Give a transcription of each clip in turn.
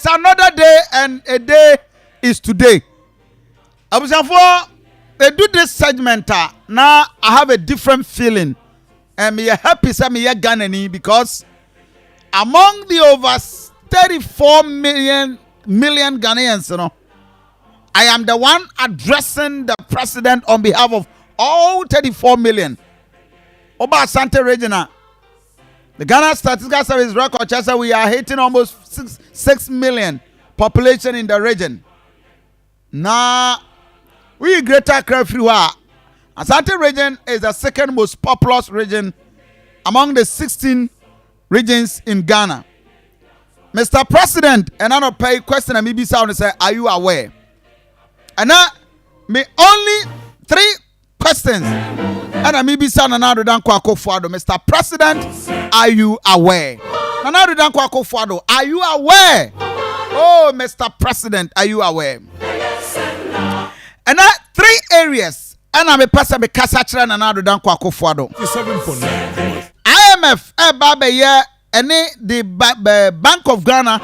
is another day, and a day is today. Abusafo, they do this segment. Now I have a different feeling, and me happy say me Ghanaian because among the over 34 million Ghanaians, you know, I am the one addressing the president on behalf of all 34 million. Oba Asante Regina, the Ghana Statistical Service record says that we are hitting almost 6 million population in the region. Now, we greater Krefriwa. Asante region is the second most populous region among the 16 regions in Ghana. Mr. President, and I don't pay question and maybe sound say, are you aware? And now, me only 3 questions. And I maybe sound another than Kwako Fuado. Mr. President, are you aware? Another than Kwako Fuado, are you aware? Oh, Mr. President, are you aware? And now 3 areas. And I'm a person be Kasachra and another than Kwako Fuado. IMF, any the Bank of Ghana,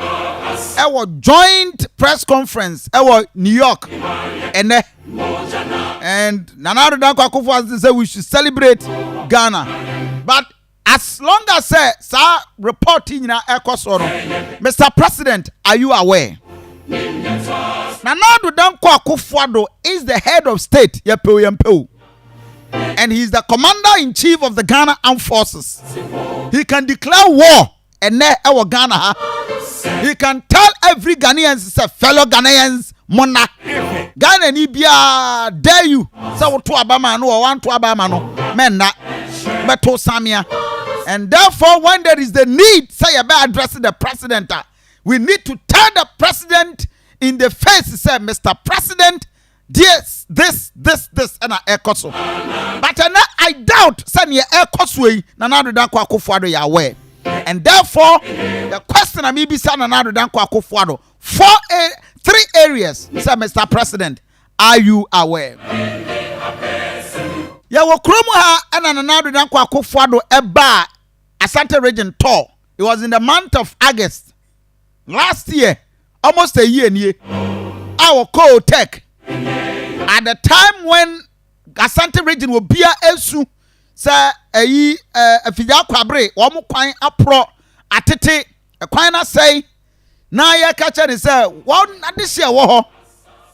our joint press conference, our New York, and Nana Danko Akufo say we should celebrate Ghana, but as long as sir reporting na ekosoro, Mr. President, are you aware? Nana Danko Akufo is the head of state, and he's the commander-in-chief of the Ghana Armed Forces. He can declare war and our Ghana. He can tell every Ghanaian, fellow Ghanaians, monarch, Ghana Nibia, dare you. So to Abama no, one to Abama no, men that, but to Samia. And therefore, when there is the need, say about addressing the president, we need to tell the president in the face, say, Mr. President, this, and I echo so. But I doubt, send your echo sway, Nanado Danko Akufo-Addo Yahweh. And therefore, the question I may be saying Nanado Danko Akufo-Addo, 3 areas, say, Mr. President, are you aware? Yawo Kromuha and Nanado Danko Akufo-Addo Eba Asante region tour. It was in the month of August last year, almost a year. Our co-tech. At the time when Asante region will be a esu, say a fija kwabre, wamu kwine apro atete, a kwine say, na ya catcher is one this year woho,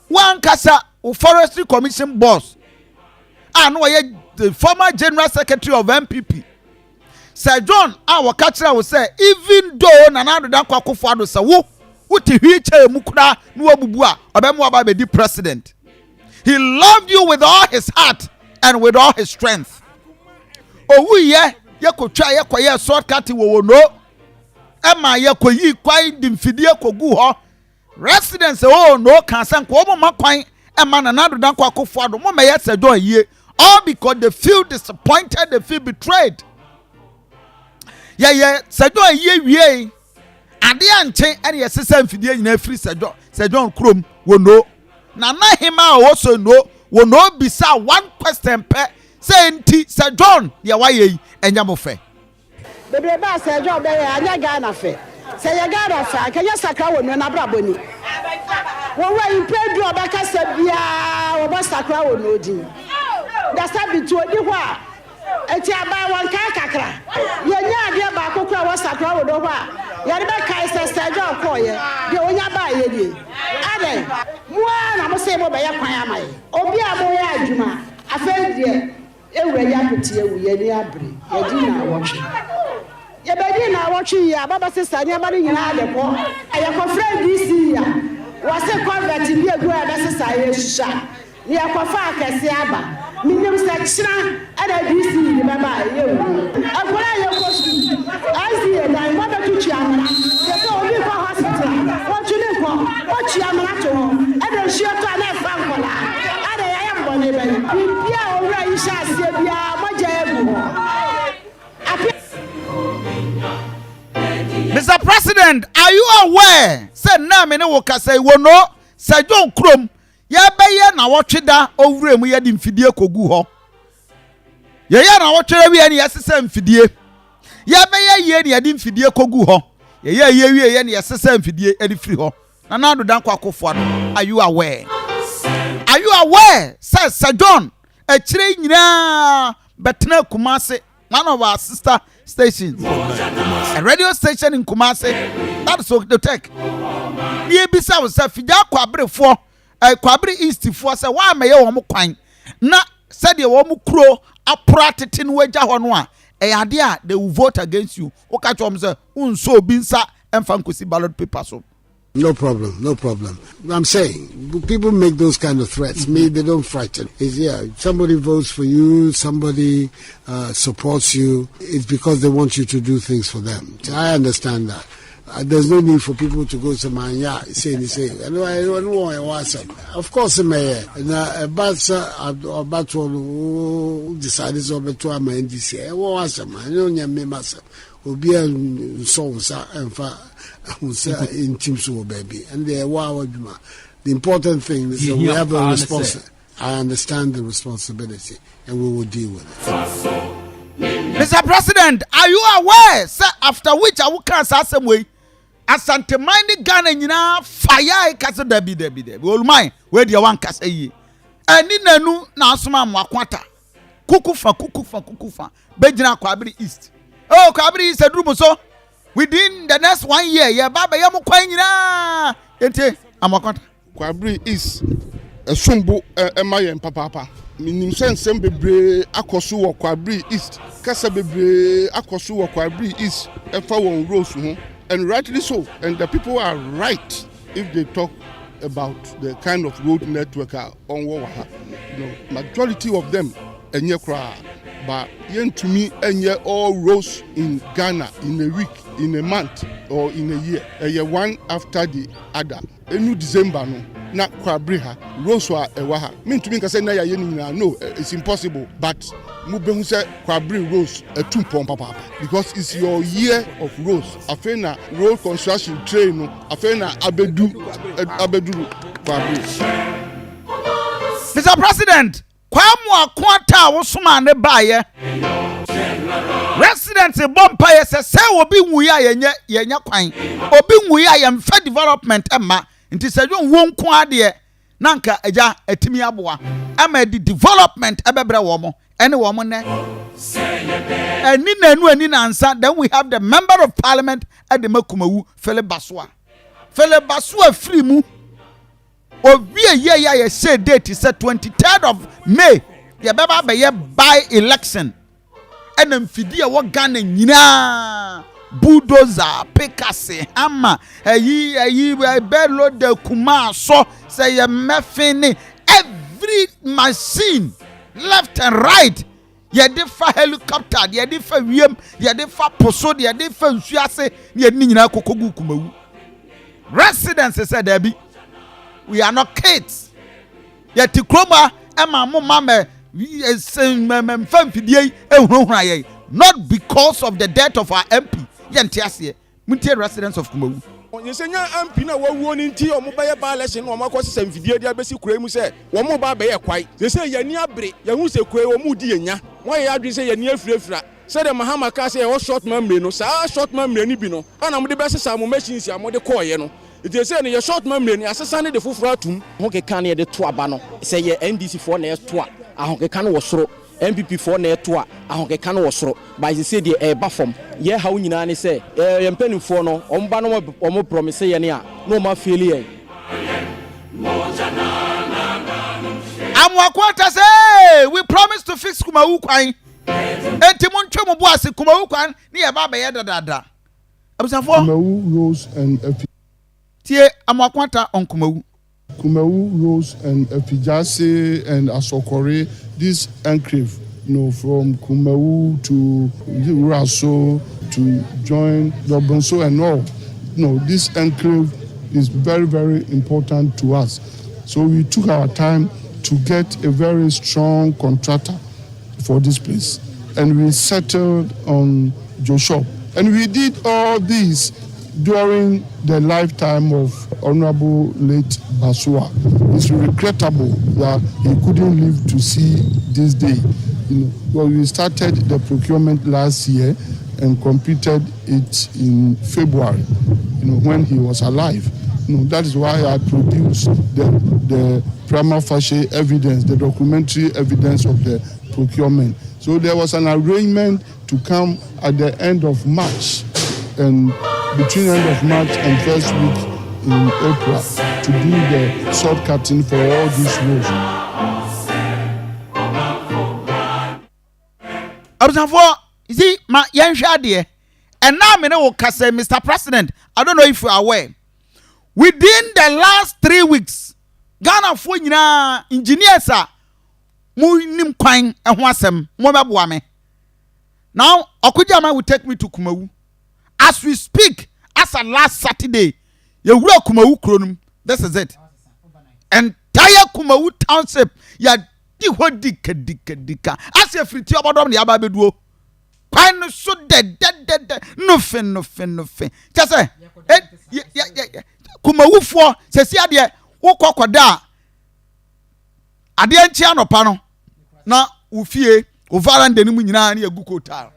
one kasa forestry commission boss. I know the former general secretary of MPP. Sir John, our catcher will say, even though Nanado Danko Akufo-Addo say, Uti hiche mukura nuwa bubua, obemu ababe di president. He loved you with all his heart and with all his strength. Oh, ye ko try ye ko ye shortcut wo no. Emma ye ko yi kwai dimfidie ko gu ho. Residents oh no kan san ko mo makwan emma Nanado Danko Akufo-Addo mo me ye se do ye. All because they feel disappointed, they feel betrayed. Yeah, se do ye wie. Ade anche ene ye sesa mfidie nyina free se John Krom wo no. Nana hima also no will no bisa one question per say nti Sir John ya waye enya mo fe. Bebre ba Sir John be anya Ghana fe. Say ya Ghana fa kan ya sakra wo no na brabo ni. Wo wa impedu obaka se bia wo ba sakra wo no din. Da sabi to odi ho a eti aba won kan kakra. Ye nya ade ba kokura wo sakra wo do ho a. Ya de be kai Sir John ko ye. De onya ba ye die. Ade na mo say mo be ya kwan amaye obi a mo ya adwuma afendie ewura ya pete ewu ye ni abre ye di na wotwe ye be di na wotwe ya baba sesa ni amari nyina ade ko aye ko friend DC ya wa se convert bi egu a be sesa ye husha ni akwafa akese aba minim se kira ada DC ni baba ye wu agora ye ko su azie na mo be tutu amara ye ko obi ko hospital wo tuni ko wo tu amara to ade shio to na fa nkola ade ya yambo ne be bibia owura yi sha se bia moja ebu ho. Mr. President, are you aware? Say na me ne wo ka say wo no Sir John Krom ya be ye na wo tweda owura mu ye di mfidie kogu ho. Ye na wo twere wi ani yesesa mfidie. Ya be ye ne ye di mfidie kogu ho. ye ne yesesa mfidie edi free ho na na do dan kwa akofo no. Are you aware? Are you aware? Sir John chire nyina betena Kumasi, one of our sister stations, a radio station in Kumasi. That's so the tech. Ye bisa was a fija kwabre for kwabre east for say why me ye wo mo kwan na said ye wo mo kuro apratetin waja ho no a ade a they will vote against you. O ka chom say unso obi nsa emfa nkosi ballot paper so. No problem, no problem. I'm saying, people make those kind of threats. Me, they don't frighten. It's, somebody votes for you, somebody supports you. It's because they want you to do things for them. I understand that. There's no need for people to go to man, say. Of course, mayor. But decided to a man this year. In teams baby, and they the important thing is that we have a responsibility. I understand the responsibility, and we will deal with it. Mr. President, are you aware, sir, after which I will cast some way? Asante mind Ghana nyina fire kase debi ol mine where the one kase yi ani nanu na asoma mo akwata kukufa bejina Kwabri East. Oh, Kwabri East edrubo so within the next 1 year ya baba ya mo kwan nyina ente amakwata Kwabri East esumbu emayen papa minim sensem bebre akoso wo Kwabri East kasa bebre akoso wo Kwabri East efa won rose ho. And rightly so, and the people are right if they talk about the kind of road network on Wawaha. Majority of them, but to me, all roads in Ghana in a week, in a month, or in a year, one after the other. New December, no, not Kwabriha, roads were Ewaha. Mean to me, no, it's impossible, but Mubeng said Kwabri Rose a 2 papa because it's your year of Rose. Afena road construction train, Afena Abedu Kwabri. Mr. President, Kwamwa Kwanta Wosuma ne baye. Residents in Bompire say obi nwuya yenya kwan. Obi nwuya yemfa development emma. Nti se dwon wo nko ade nanka eja etimi aboa. Ama di development ebebre wo mo. Any woman there. And then we have the member of parliament at the Kumawu, Philip Baswa. Philip Baswa free mu. Ye say date is 23rd of May. Ya baba be by election. And then fidia what Ghana nyina bulldozer, pekase, hammer, bello de Kumawu so say ya mefini every machine. Left and right, ye de fa helicopter, ye de fa wiem, ye de fa poso, ye de fa nsuase, ye ni nyina kokogu Kumawu. Residents said Debbie, we are not kids. Ye ti kroma ema mo mama not because of the death of our MP. Ye ntiase, muntie residents of Kumawu. Yesenya MP na wawo ni nti omobaye ba election o makosi samfidie dia besi kura mu se wo mo ba be ye kwai se yani abre ye hu se kura wo mu di enya wo ye adwe se yani afirafira se de mahama ka se ye short memory no sa short memory ni bi no ana mo de be sesa mo machines ya mo de koye no ite se ne ye short memory ni asesa ne de foforo atum ho ke kan ye de to aba no se ye NDC for na ye to a ho ke kan wo soro MPP for na to a ho ke kan wo soro ba se de e ba fom ye ha wo nyina ne se ye mpani for no omba no omo promise ye ne a no ma failure Amwakwata say we promise to fix Kumawu kwan enti montwe mo boase Kumawu kwan ne ye ba be ye dadada abusafo Kumawu Rose and tie Amwakwata on Kumawu Rose and Epijase and Asokore, this enclave, from Kumawu to Raso to join Robinson and all. This enclave is very, very important to us. So we took our time to get a very strong contractor for this place. And we settled on Joshua. And we did all this during the lifetime of Honorable late Baswa. It's regrettable that he couldn't live to see this day. Well, we started the procurement last year, and completed it in February, when he was alive. That is why I produced the prima facie evidence, the documentary evidence of the procurement. So there was an arrangement to come at the end of March, and between end of March and first week in April, to do the sword cutting for all these roads. You see, my young shadi, and now I know Mr. President. I don't know if you are aware. Within the last 3 weeks, Ghana for engineers are moving quine and wasem mobabuame. Now, Okujama will take me to Kumawu. As we speak, as of last Saturday, you will Kumawu Kronum. This is it. Entire Kumawu township, ya dika. As you free to about the Ababeduo. Quine so dead. Nothing. Just say, yeah. Kumawu for sesi ade wo kokoda ade anchi anopa no na ufie o varanda ni mu nyina na yagukota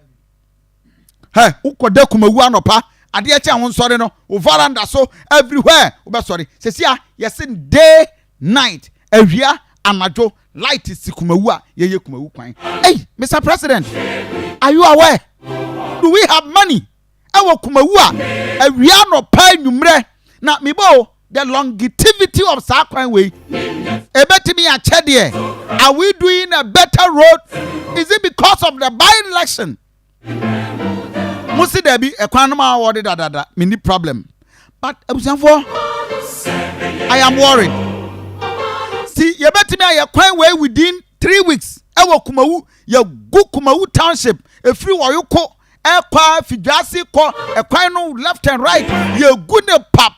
ukoda Kumawu anopa ade anchi ahon sori no o varanda so everywhere obe sori sesi a yesin day night awia anajo light is Kumawu a ye Kumawu kwan. Hey Mr. President, are you aware? Do we have money ewo Kumawu a awia anopa nwumre na mibo the longevity of Sakwan way. Are we doing a better road? Is it because of the by-election? Musi debi ekwanoma award da mini problem. But I am worried. See, you bet me a Kwan way within 3 weeks. Ewo Kumawu, you go Kumawu township. A free wayuko. Ekwa fijasi ko ekwa no left and right ye gune pa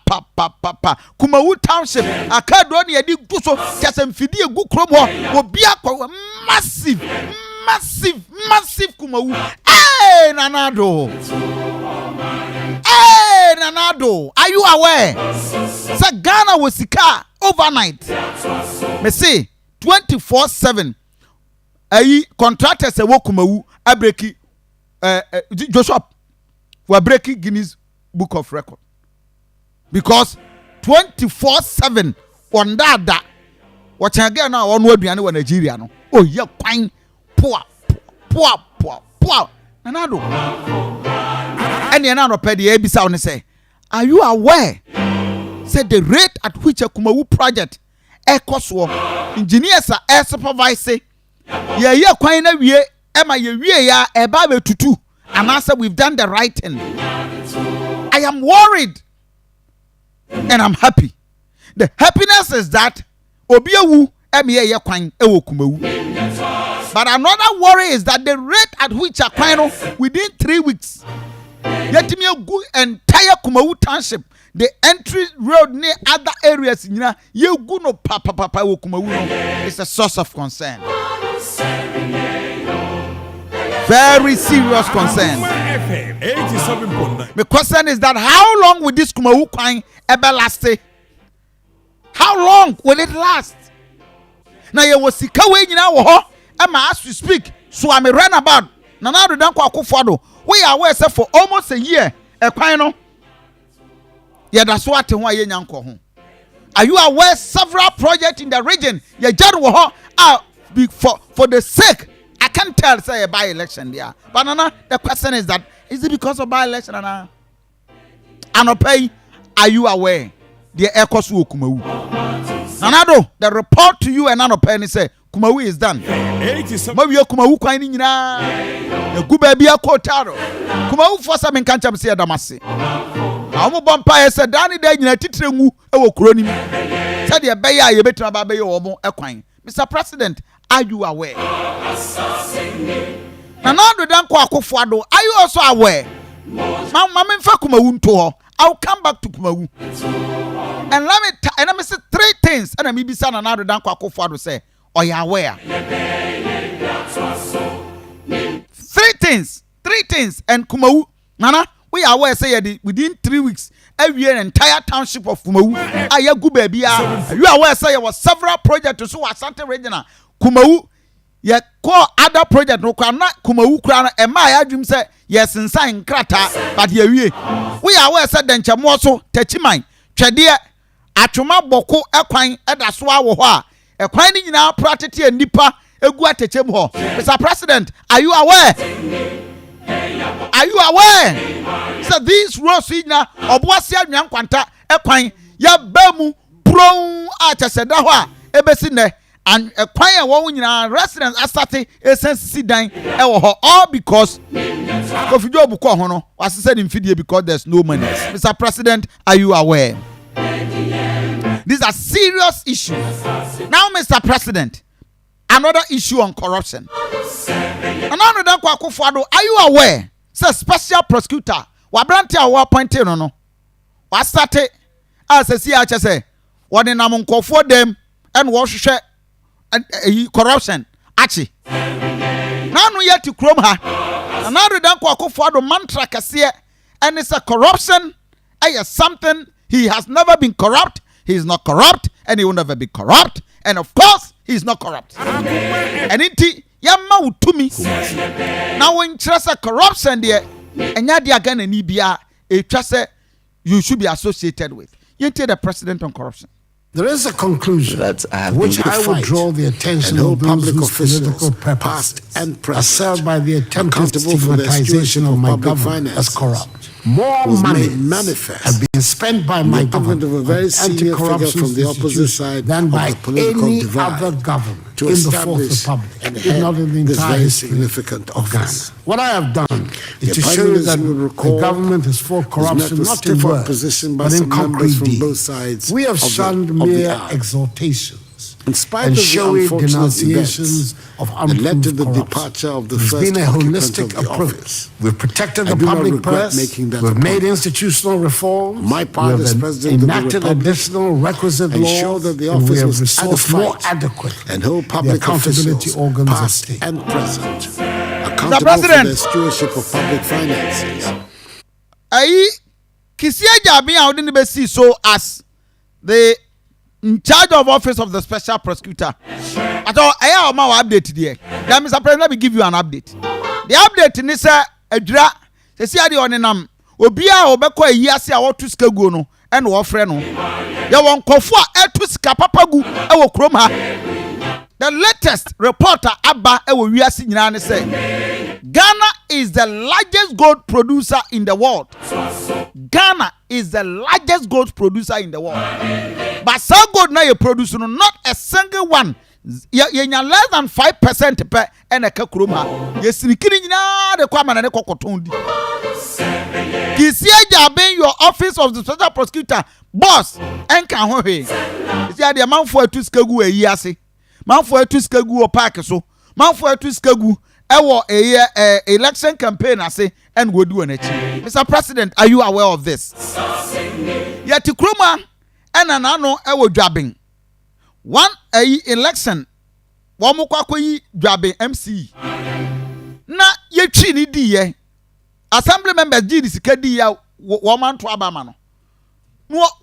Kumawu township akado ne yedi guso kyasem fidi egu krom ho obi akwa massive Kumawu. Hey Nanado, are you aware? Say Ghana was sika overnight. Me say 24/7 ayi contractors e wo Kumawu abreki Joshua, we are breaking Guinness Book of Record because 24/7 on that. What again now on word behind Nigeria no. Oh yeah, pine poor. Another. And you now pay the ABC and say, are you aware? Say the rate at which a Kumawu project engineers are supervising. Yeah, quite a year. Emma ya eba tutu and answer we've done the right thing. I am worried and I'm happy. The happiness is that obiawu emiye ye kwan ewo Kumawu. But another worry is that the rate at which a kwano within 3 weeks yet me go entire Kumawu township, the entry road near other areas in you go no papa ewo Kumawu. It's a source of concern. Very serious concern. The question is that how long will this Kumawu kwan ever last? How long will it last? Now you will see kawe nyina wo ho e ma as we speak, so I'm run about. Na na do dan kwa akofado. We are aware say for almost a year e kwan no ye da so ate ho aye nyanko ho. Are you aware several projects in the region ye jare wo ho are for the sake I can't tell say a by-election there. But Nana, the question is that is it because of by-election Nana? Anopay, are you aware? The echoes will Kumawu. Nanado, the report to you and Anopay say Kumawu is done. Maybe you Kumawu kwa ini na the gubebia kotaro. Kumawu for some can't say Damasi. Amu Bompa said Danny Day in a titrengu ewo kroni. Said the beya ye better babe omo equine. Mr. President, are you aware? Nanado dan kwa akofado, are you also aware? Mama mfa Kumawu nto. I'll come back to Kumawu. And let me say 3 things. And maybe son another dan kwa akofado say, are you aware? 3 things. 3 things. And Kumawu, Nana, we are aware say within 3 weeks, every year entire township of Kumawu, Ayagu baby. You are aware say there was several projects to Asante regional. Kumawu, yet call other project no kwa na Kumawu kura no ema ya adwum say yes nsan krata but ye wie we are we said den chemo so tachiman twede atwoma boko ekwan eda so awo ho a ekwan ni nyina pratete anipa egu atechem ho. Mr. President, are you aware? Are you aware? So these roads na obuasi anwan kwanta ekwan ya bamu pron a cheseda ho a ebesi ne and ekwan e wo nyina residents asate esensi dan e wo ho all because Kofi Job ko ho no was said in video because there's no money. Mr. President, are you aware? These are serious issues. Now, Mr. President, another issue on corruption. Another Akufo-Addo, are you aware? Say special prosecutor, Wabrante awa appointed no. Was started as a CHS, what in Amonkofo them and wash corruption. Achi. Now no yet to chrome her. Another Akufo-Addo mantra kasiye, and it's a corruption. Something he has never been corrupt. He is not corrupt, and he will never be corrupt. And of course, he is not corrupt. And it yama to me. Now when trust a corruption there, and yadi again and EBR, a trust you should be associated with. You tell the president on corruption. There is a conclusion which I would draw the attention of public officials, past and present, by the attempted stigmatization of my government as corrupt. More money has been spent by my government of a very senior figure from the opposite side than by any other government to in the Fourth Republic, if not in the entire significant of Ghana. What I have done is to show you that the government has fought corruption not in words, but in concrete deeds. We have shunned mere exhortations in spite and showy denunciations of led to the departure of the first been a holistic approach. We've protected the public purse. We've made institutional reforms. My part as president enacted additional requisite laws that the office was resourced more adequate and hold public accountability organs of state and present accountable for the stewardship of public finances. Kisia Jabi didn't be see so as the in charge of office of the special prosecutor. I thought I am our update there. That Mr. President, let me give you an update. The update is a dra. They see the onenam. Obia obeko a year say I want to skegu no and war friend no. Ya won kofo a to ska papagu e wo krom ha. The latest reporter Abba e wo wiase nyina ne say Ghana is the largest gold producer in the world. Ghana is the largest gold producer in the world. But so gold now you produce not a single one. You less than 5% per and a kakuruma. Yes, you the kwama na kokotondi. Kisia Jabe, your office of the special prosecutor, boss, and can hohe. You see, the amount for a two skegu a yasi. Man for a two skegu or park so. Man for a two skegu. A election campaign, I say, and we'll do an it. Mr. President, are you aware of this? Yet, Kruma and Anano, jabbing. One election, one more jabbing MC. Na ye chini di assembly members did this Kadia woman to Abamano. What,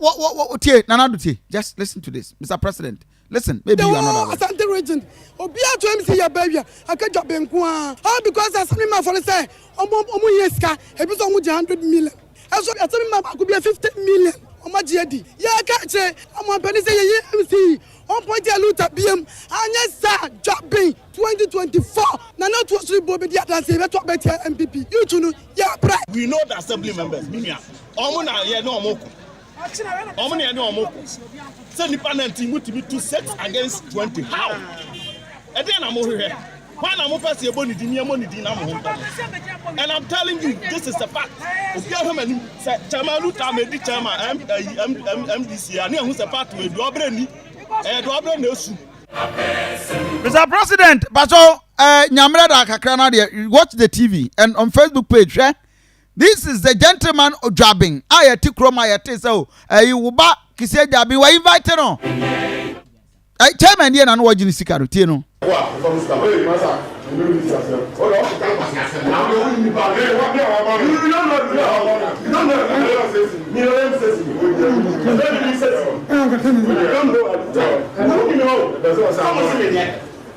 Nanaduti? Just listen to this, Mr. President. Listen, maybe you are not aware. Asante region. Obia to MC ya baby. Akaja benkwa. All because assembly man for say omo yeska. Ebi so omo 100 million. Eso assembly man could be 50 million. Omo GD. Ya ka che omo peni say ye MC. On point ya luta BM. Anya sa jobbing 2024. Na not was bobe dia dan say beto betia MPP. You tunu ya pra. We know the assembly members. Minia. Omo na ye no omoko. Omo na ye no omoko. Say the panel team would be 2 sets against 20. How? And then I'm over here. When I'm over here, and I'm telling you, this is the fact. Mr. President, Baso, watch the TV and on Facebook page, eh? This is the gentleman jabbing. I at so you will back. Kisia Jabi, we invited on. Chairman, you know what you see, Carutino.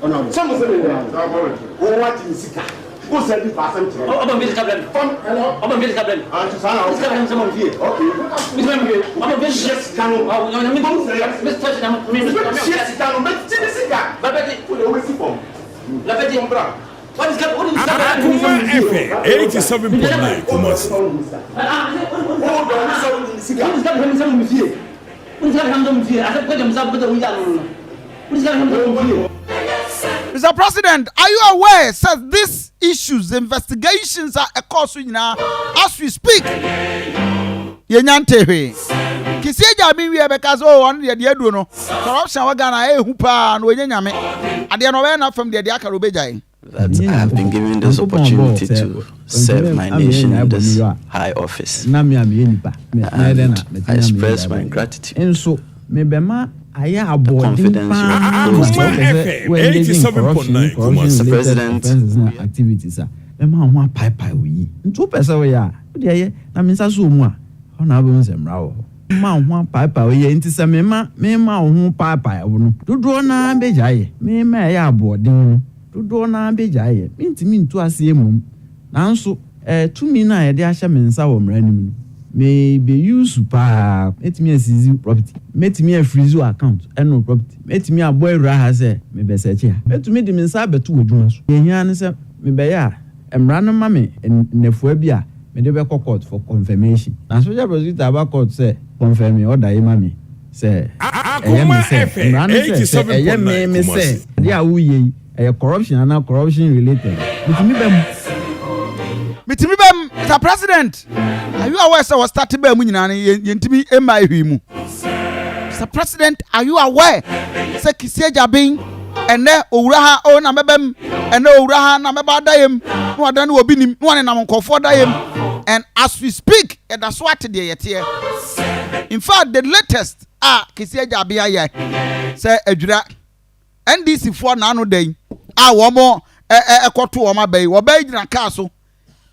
Some say oh what in sika. Who said the person? Oh, Miss Captain. Oh, Miss Captain. And to sana. Miss Captain someone here. Okay. Miss Captain. I'm Miss Yes Kanu. I mean Miss Touch Miss Yes Kanu. But sika. But we always see from. La petite ombra. What is that? What is that? Akoma FM 87.9 Kumasi. Mr. President, are you aware that these issues, investigations are occurring now as we speak? Yenyantewe. Kisieja mi we because on the do no. Corruption wa Ghana hupa no yenyame. Ade no we na from the aka robejai. That I have been given this opportunity to serve my nation in this high office. And I express my gratitude. The confidence you reposed Mr. President. Dodo na bejaye mintimi ntu ase emum nanso tumi na ye de ahye mensa wo mranim me be use pa metimi asizi property metimi afreeze account no property metimi abo awura ha se me be search ha metumi de mensa beto wodwuma so ehia ne se me be ya emra no ma me nefua bi a me de be court for confirmation na special prosecutor aba court say confirm me order e ma me say Akoma FM 87.9 say dia wuye corruption and corruption related. Mr. President, are you aware that was started by Yentimi Emma? Mr. President, are you aware that Kisieja being and there Uraha own a mebem and no Uraha Namabadayim, no one will be one and I'm for Dayim, and as we speak, and that's what today yet here. In fact, the latest Kisieja Biaya say Ejura NDC for nano day. One more quarter of my bay, or bay in a castle,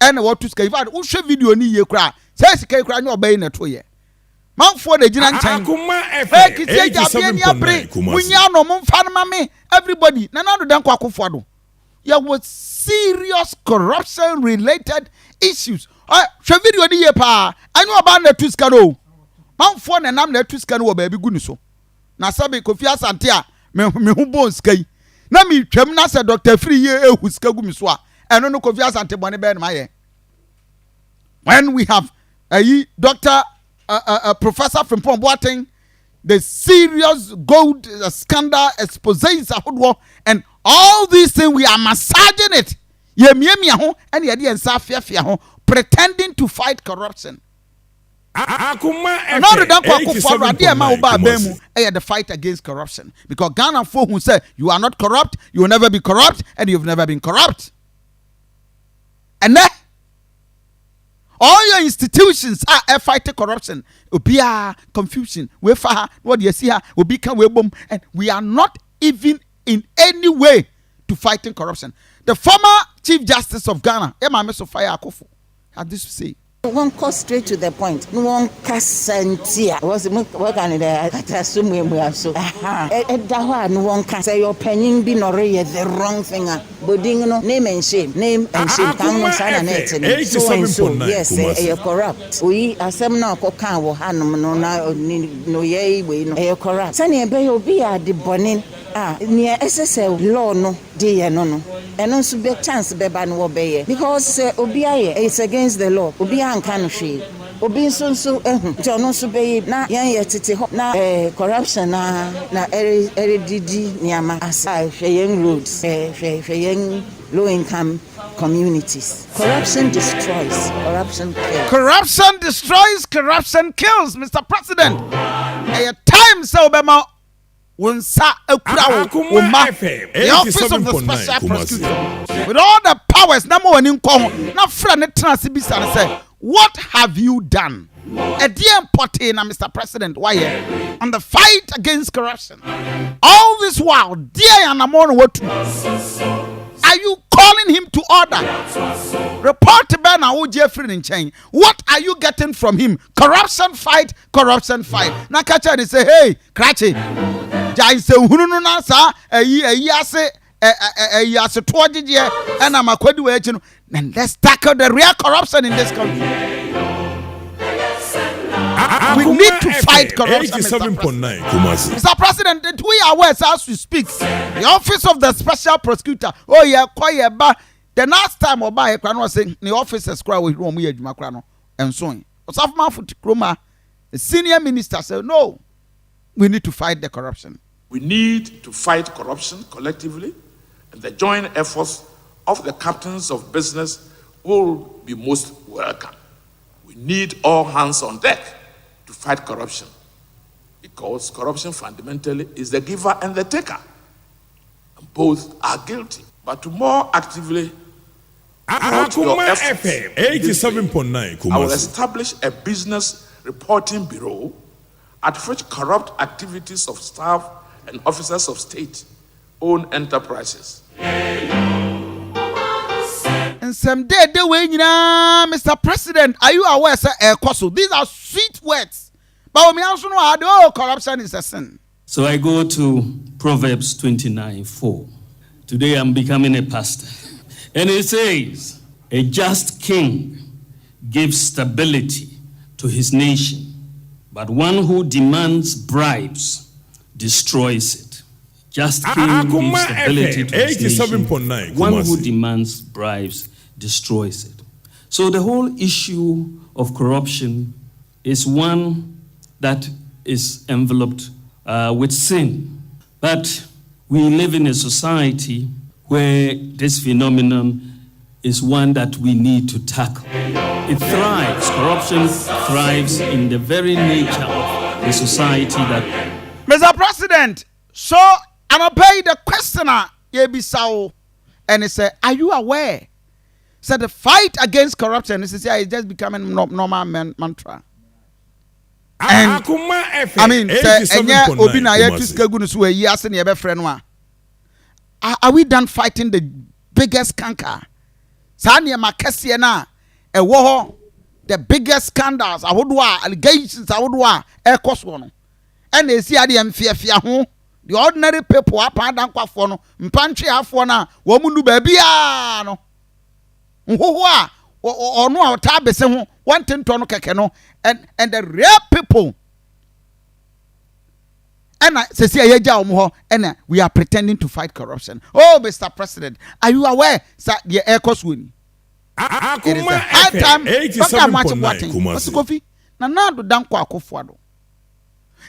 and what to scale. Who should video need you cry? Says K cry no bay in a 2 year. Mount for the Jinan Akoma FM 87.9 everybody, none of them Kwakufado. There was serious corruption related issues. Should video the year pa. I know about the Tuscano. Mount for and I'm the Tuscano baby Guniso. Nasabi Kofi Asante me who bones sky. Na mi twam na se Dr. Free ye ehuska gu mi so a eno no Kofi Asante bone be na ye. When we have Dr. Professor from Boateng, the serious gold scandal exposes and all these things we are massaging it. Ye miemia ho and ye dey ensa fiafia ho pretending to fight corruption. Akoma FM the fight against corruption because Ghana folk who say you are not corrupt, you will never be corrupt, and you've never been corrupt. And then all your institutions are fighting corruption. Obia confusion. We fa what you see here will become we boom, and we are not even in any way to fighting corruption. The former Chief Justice of Ghana, Emma Mesofaya Akofo, had this to say. One go straight to the point. No one casantia. Was what can I assume we are so. No one can say your penning be no the wrong thing. Boding no name and shame. Name and shame. Come so yes, you're corrupt. We are some now cocan or hanum no ye we no you're corrupt. Sunny be at the bonin. Near SSL law no dear no. And also be chance beban obey because Obia is against the law. Obia can she. Obi so John so be na yan yetete na corruption na eredidi niama aside hweyen roads hweyen low income communities. Corruption destroys, corruption kills. Corruption destroys, corruption kills, Mr. President. A time so Obama Wonsa Ekurawo the office of the special prosecutor with all the powers number one in common na friend transibisa and say what have you done a dear party na Mr. President why on the fight against corruption all this while dear Anamon what are you calling him to order? Report to Ben Jeffrey in chain. What are you getting from him? Corruption fight. Now catch and say, hey, Cratchy. Jai se hununu na sa yase yes to tojije and I'm a kwedi we no. Then let's tackle the real corruption in this country. We need to fight corruption, Mr. President. We are aware as we speak. The office of the special prosecutor. Oh yeah, quiet. But the last time Oba Ekran was saying the officers cry with Romu Yedjumakrano and so on. The senior minister said, no, we need to fight the corruption. We need to fight corruption collectively, and the joint efforts of the captains of business will be most welcome. We need all hands on deck to fight corruption, because corruption fundamentally is the giver and the taker, and both are guilty. But to more actively Akoma FM 87.9 I will establish a business reporting bureau at which corrupt activities of staff and officers of state-owned enterprises. And some day, Mr. President, are you aware, sir? These are sweet words, but we also know how corruption is a sin. So I go to Proverbs 29:4. Today I'm becoming a pastor. And it says, a just king gives stability to his nation, but one who demands bribes destroys it. Just king gives stability to his nation, one who demands bribes destroys it. So the whole issue of corruption is one that is enveloped with sin. But we live in a society where this phenomenon is one that we need to tackle. It thrives, corruption thrives in the very nature of the society that... Mr. President, so I'm pay the questioner, Yebisao, and he said, are you aware? So the fight against corruption is just becoming normal mantra. And I mean, are we done fighting the biggest canker? Sanya Makasiana, a war, the biggest scandals, allegations, air cost one. And they see the fear home. The ordinary people are part of one, Mpantry half one, woman baby, no. Who are or no tabes, 110 ton kekeno, and the real people. And we are pretending to fight corruption. Oh, Mr. President, are you aware that the air cost win? It is a high time. Kofi, now do danko akofwado.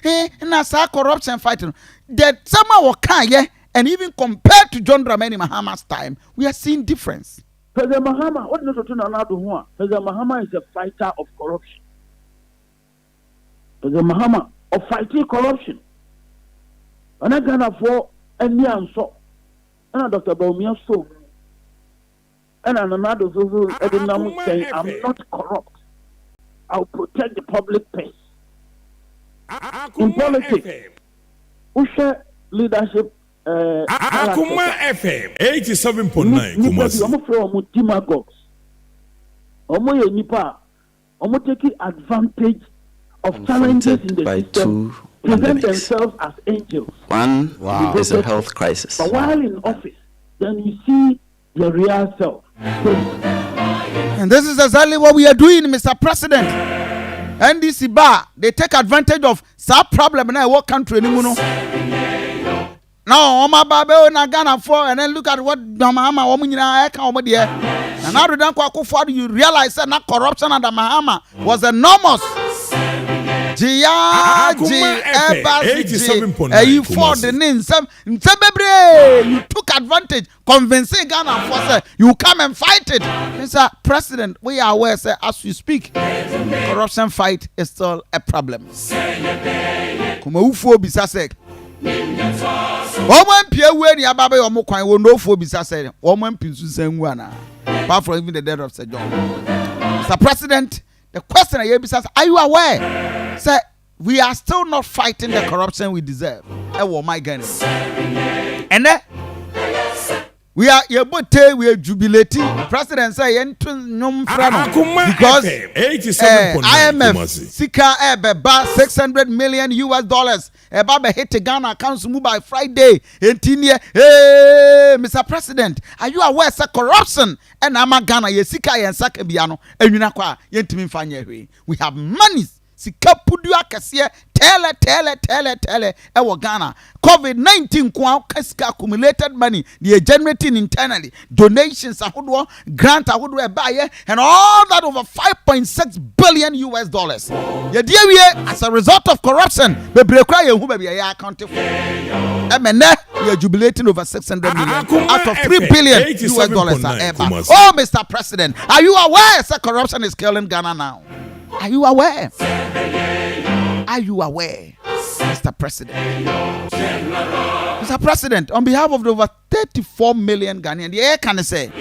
Hey, na sa corruption fighting. That someone will can and even compared to John Dramani Mahama's time, we are seeing difference. President Mahama, what is it? President Mahama is a fighter of corruption. President Mahama of fighting corruption. And I can afford any answer. And Dr. Baumia so. And another who saying, I'm not corrupt. I'll protect the public peace. In politics, Usha leadership. Akoma FM 87.9 Kumasi. Omo demagogues. Omo nipa. Omo taking advantage of challenges in the system. Present themselves as angels. One is a health crisis. But while in office, then you see the real self. And this is exactly what we are doing, Mr. President. NDC bar, they take advantage of some problem in our country. Now, Oma Babe na Ghana for, and then look at what Mahama Omina over there. And now you realize that that corruption under Mahama was enormous. You took advantage, convincing Ghana for you come and fight it. Mr. President, we are aware, sir, as we speak, corruption fight is still a problem. Kumawu bisa say, woman pie we ni ababe omo kwan wo no fo bisa say, woman pinsu sengu ana. Apart from even the death of Sir John. Mr. President, the question I bisa, are you aware? Say, we are still not fighting the corruption we deserve. My goodness. And then we are jubilating. President say because IMF sika ba $600 million eba be hit Ghana accounts move by Friday. Hey, Mr. President, are you aware of corruption? And ama Ghana ye sika yen saka biano enwina kwa yentimi fanya hwe. We have money sika pudu akase tele ewo Ghana. COVID-19 kwa kasika accumulated money they generating internally, donations ahodo, grant ahodo e baye, and all that over $5.6 billion. Ye die we as a result of corruption bebre kwa ye hu ba be ya account for emene we are jubilating over $600 million out of $3 billion. Oh, Mr. President, are you aware that corruption is killing Ghana now? Are you aware? Are you aware, Mr. President? Mr. President, on behalf of the over 34 million Ghanaians, the air can say,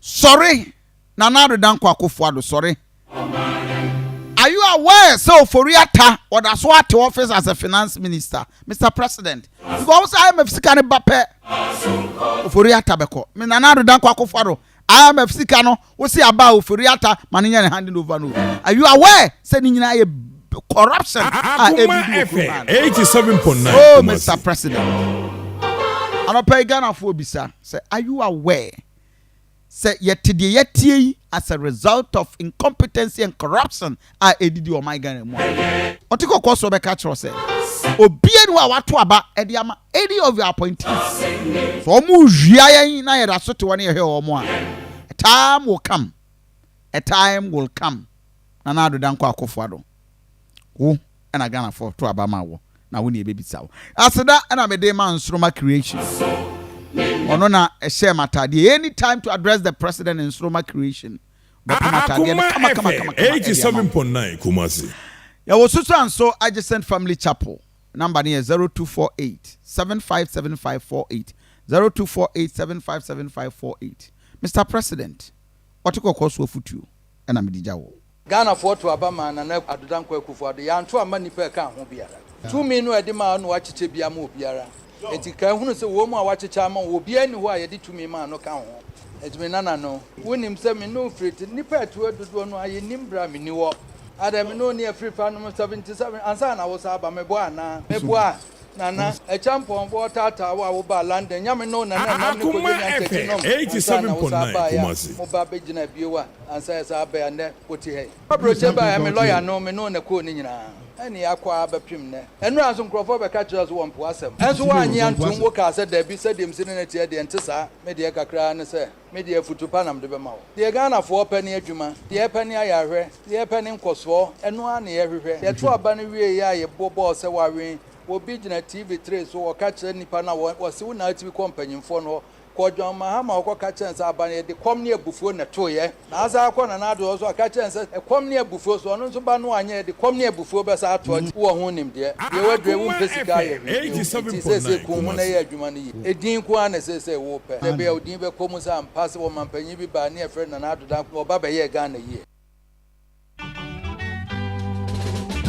sorry, Nana Redankwa Kufuado, sorry. Are you aware, so Foriata, or that's what to office as a finance minister, Mr. President? Because IMF Sikane Bape, Foriata Beko, Nana Redankwa Kufuado. IMF Sikano, we see about Furiata, Manian handing over. Are you aware? Sending in a corruption. Akoma FM 87.9. Oh, Mr. President. I'm a pagan for Bisa. Say, are you aware? Say, yet as a result of incompetency and corruption, I edit your my gun. Otiko Koso Becatro said, Obien wa watu aba ediama 80 of your appointees. So mu jia na yera so to one here or more. A time will come. A time will come. Na do danko akofado. Wo and I gonna for to abama wo. Na wo ni baby saw. Asada and I'm a day man Sroma creation. Onona a share matter. Any time to address the president in Sroma creation. Akoma FM 87.9 Kumasi. Ya was so adjacent family chapel. Number near 0248 757548 0248 757548. Mr. President, what you call so futu and I'm Dijawo. Ghana for to Abama and Adudan Kwekufu, the Antoa money per count will be 2 million at the man watch it be a mobiara. And to come say woman watch a charm will be anywhere I did to me man no count. It's me nana no. When him say me no free to nipper to a do no I nimbra me new. Adam no near free fan 77 and son I was about me boy na me boy nana a champ on water tower over London yam no nana 87.9 Kumasi Mobabe Jina Biwa and says I bear ne put here. I am a lawyer no me no na ko ni nyina any akwa abapim ne enu aso nkrofo be catch us one poasem enso wa anya ntum wo ka said there be said dem sin na tie de ntesa me de kakra ne se me de futupa nam de be ma wo de Ghana fo pani adwuma de pani ayahwe de pani nkoso enu ana ye hwehwe de to aba ne wie ya ye bobo se wa wen obi gina TV3 so wo ka kire nipa na wo se wo na TV kompanyimfo no Kojo mahama okoka chense abane de komne abufuo na toye na asa akọ na ado so aka chense e komne abufuo so no so ba no anye de komne abufuo be sa ato wo ho nim de ye wadwe wo mpesika ye 87.9 ku hu na ye adwuma ne ye edin ku ana se wo pe de be odin be komu sa ampase wo mampanyi bi ba ne e fre na ado da wo ba be ye Ghana ye